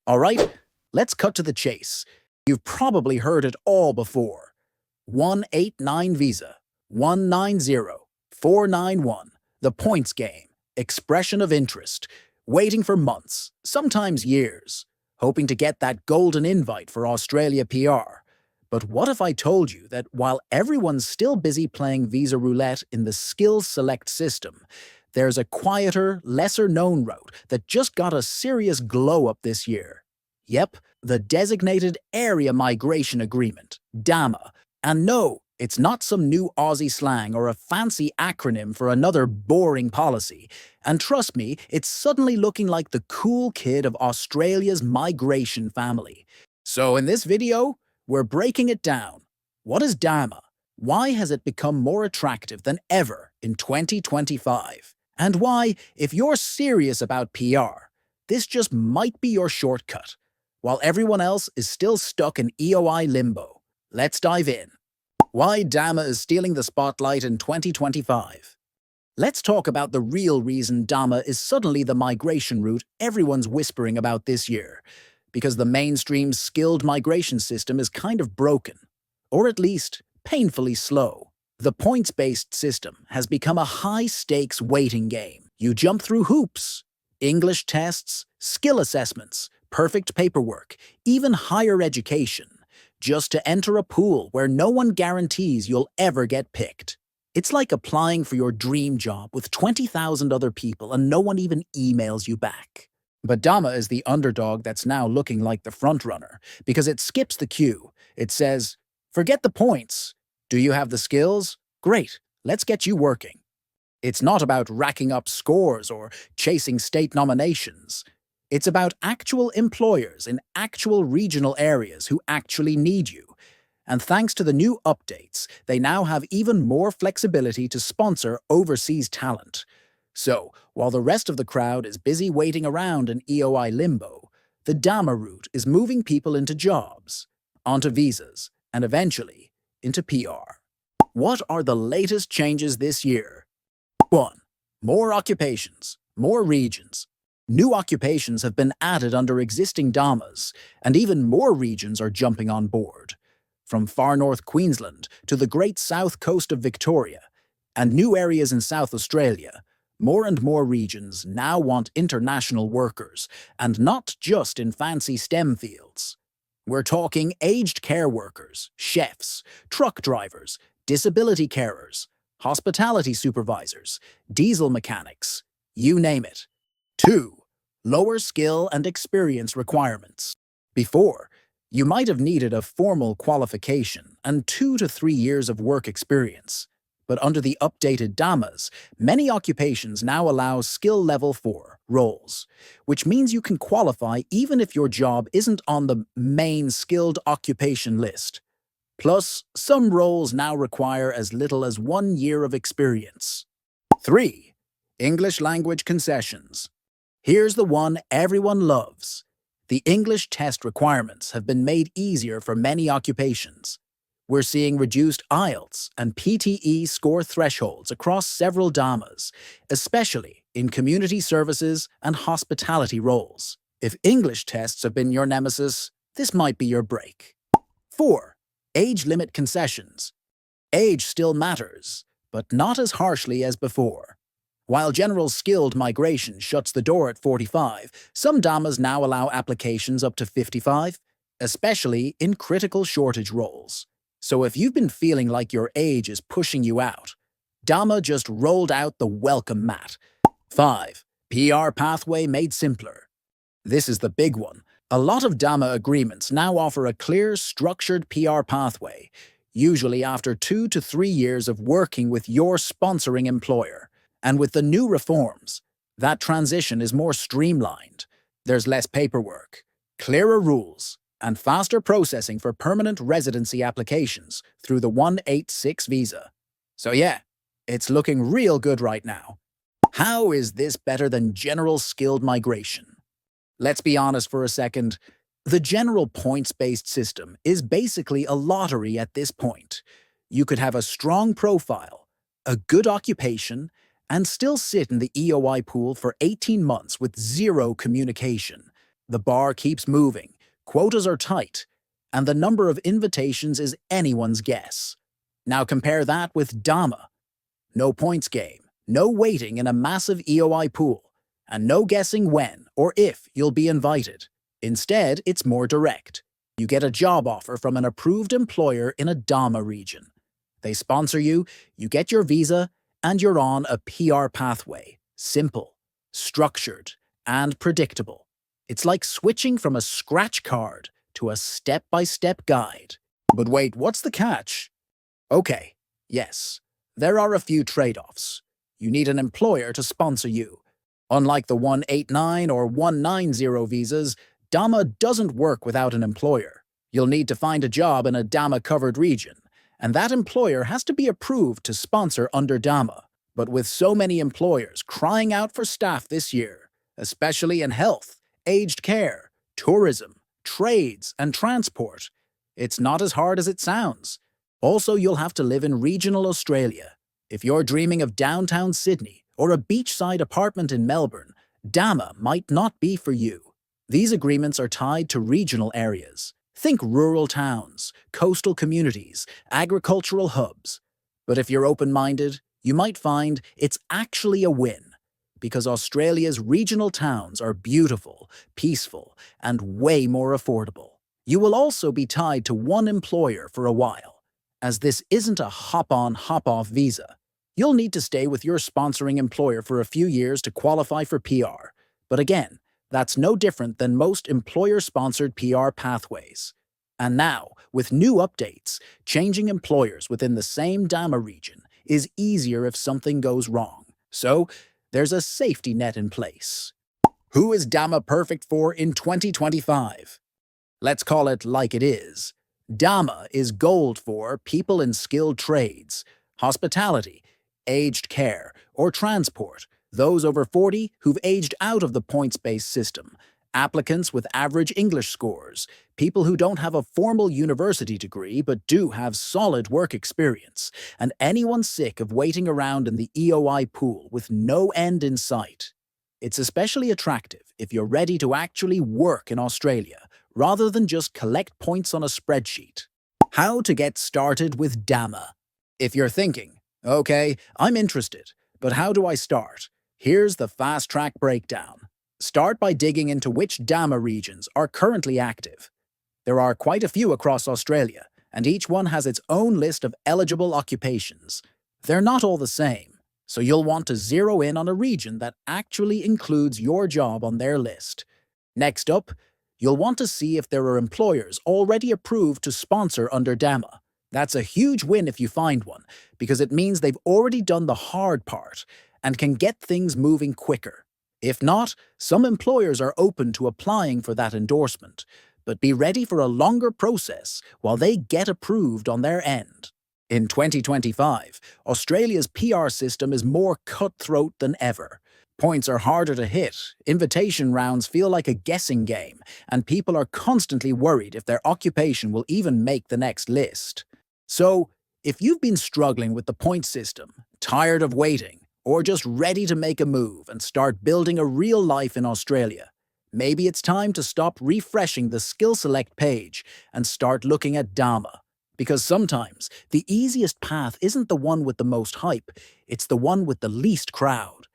All right, let's cut to the chase. You've probably heard it all before. 189 visa, 190, 491, the points game, expression of interest, waiting for months, sometimes years, hoping to get that golden invite for Australia PR. But what if I told you that while everyone's still busy playing visa roulette in the skills select system, there's a quieter, lesser-known route that just got a serious glow-up this year? Yep, the Designated Area Migration Agreement, DAMA. And no, it's not some new Aussie slang or a fancy acronym for another boring policy. And trust me, it's suddenly looking like the cool kid of Australia's migration family. So in this video, we're breaking it down. What is DAMA? Why has it become more attractive than ever in 2025? And why, if you're serious about PR, this just might be your shortcut, while everyone else is still stuck in EOI limbo. Let's dive in. Why DAMA is stealing the spotlight in 2025. Let's talk about the real reason DAMA is suddenly the migration route everyone's whispering about this year. Because the mainstream skilled migration system is kind of broken, or at least painfully slow. The points-based system has become a high-stakes waiting game. You jump through hoops, English tests, skill assessments, perfect paperwork, even higher education, just to enter a pool where no one guarantees you'll ever get picked. It's like applying for your dream job with 20,000 other people and no one even emails you back. But DAMA is the underdog that's now looking like the frontrunner, because it skips the queue. It says, forget the points. Do you have the skills? Great, let's get you working. It's not about racking up scores or chasing state nominations. It's about actual employers in actual regional areas who actually need you. And thanks to the new updates, they now have even more flexibility to sponsor overseas talent. So, while the rest of the crowd is busy waiting around in EOI limbo, the DAMA route is moving people into jobs, onto visas, and eventually into PR. What are the latest changes this year? 1. More occupations, more regions. New occupations have been added under existing DAMAs, and even more regions are jumping on board. From far north Queensland to the great south coast of Victoria, and new areas in South Australia, more and more regions now want international workers, and not just in fancy STEM fields. We're talking aged care workers, chefs, truck drivers, disability carers, hospitality supervisors, diesel mechanics, you name it. 2. Lower skill and experience requirements. Before, you might have needed a formal qualification and 2 to 3 years of work experience. But under the updated DAMAs, many occupations now allow skill level 4 roles, which means you can qualify even if your job isn't on the main skilled occupation list. Plus, some roles now require as little as 1 year of experience. 3. English language concessions. Here's the one everyone loves. The English test requirements have been made easier for many occupations. We're seeing reduced IELTS and PTE score thresholds across several DAMAs, especially in community services and hospitality roles. If English tests have been your nemesis, this might be your break. 4. Age limit concessions. Age still matters, but not as harshly as before. While general skilled migration shuts the door at 45, some DAMAs now allow applications up to 55, especially in critical shortage roles. So if you've been feeling like your age is pushing you out, DAMA just rolled out the welcome mat. 5. PR pathway made simpler. This is the big one. A lot of DAMA agreements now offer a clear, structured PR pathway, usually after 2 to 3 years of working with your sponsoring employer. And with the new reforms, that transition is more streamlined. There's less paperwork, clearer rules, and faster processing for permanent residency applications through the 186 visa. So yeah, it's looking real good right now. How is this better than general skilled migration? Let's be honest for a second. The general points-based system is basically a lottery at this point. You could have a strong profile, a good occupation, and still sit in the EOI pool for 18 months with zero communication. The bar keeps moving, quotas are tight, and the number of invitations is anyone's guess. Now compare that with DAMA. No points game, no waiting in a massive EOI pool, and no guessing when or if you'll be invited. Instead, it's more direct. You get a job offer from an approved employer in a DAMA region. They sponsor you, you get your visa, and you're on a PR pathway. Simple, structured, and predictable. It's like switching from a scratch card to a step-by-step guide. But wait, what's the catch? Okay, yes, there are a few trade-offs. You need an employer to sponsor you. Unlike the 189 or 190 visas, DAMA doesn't work without an employer. You'll need to find a job in a DAMA-covered region, and that employer has to be approved to sponsor under DAMA. But with so many employers crying out for staff this year, especially in health, aged care, tourism, trades, and transport, it's not as hard as it sounds. Also, you'll have to live in regional Australia. If you're dreaming of downtown Sydney or a beachside apartment in Melbourne, DAMA might not be for you. These agreements are tied to regional areas. Think rural towns, coastal communities, agricultural hubs. But if you're open-minded, you might find it's actually a win, because Australia's regional towns are beautiful, peaceful, and way more affordable. You will also be tied to one employer for a while, as this isn't a hop-on, hop-off visa. You'll need to stay with your sponsoring employer for a few years to qualify for PR. But again, that's no different than most employer-sponsored PR pathways. And now, with new updates, changing employers within the same DAMA region is easier if something goes wrong. So, there's a safety net in place. Who is DAMA perfect for in 2025? Let's call it like it is. DAMA is gold for people in skilled trades, hospitality, aged care, or transport, those over 40 who've aged out of the points-based system, applicants with average English scores, people who don't have a formal university degree but do have solid work experience, and anyone sick of waiting around in the EOI pool with no end in sight. It's especially attractive if you're ready to actually work in Australia, rather than just collect points on a spreadsheet. How to get started with DAMA. If you're thinking, okay, I'm interested, but how do I start? Here's the fast-track breakdown. Start by digging into which DAMA regions are currently active. There are quite a few across Australia, and each one has its own list of eligible occupations. They're not all the same, so you'll want to zero in on a region that actually includes your job on their list. Next up, you'll want to see if there are employers already approved to sponsor under DAMA. That's a huge win if you find one, because it means they've already done the hard part and can get things moving quicker. If not, some employers are open to applying for that endorsement, but be ready for a longer process while they get approved on their end. In 2025, Australia's PR system is more cutthroat than ever. Points are harder to hit, invitation rounds feel like a guessing game, and people are constantly worried if their occupation will even make the next list. So, if you've been struggling with the point system, tired of waiting, or just ready to make a move and start building a real life in Australia, maybe it's time to stop refreshing the Skill Select page and start looking at DAMA. Because sometimes, the easiest path isn't the one with the most hype, it's the one with the least crowd.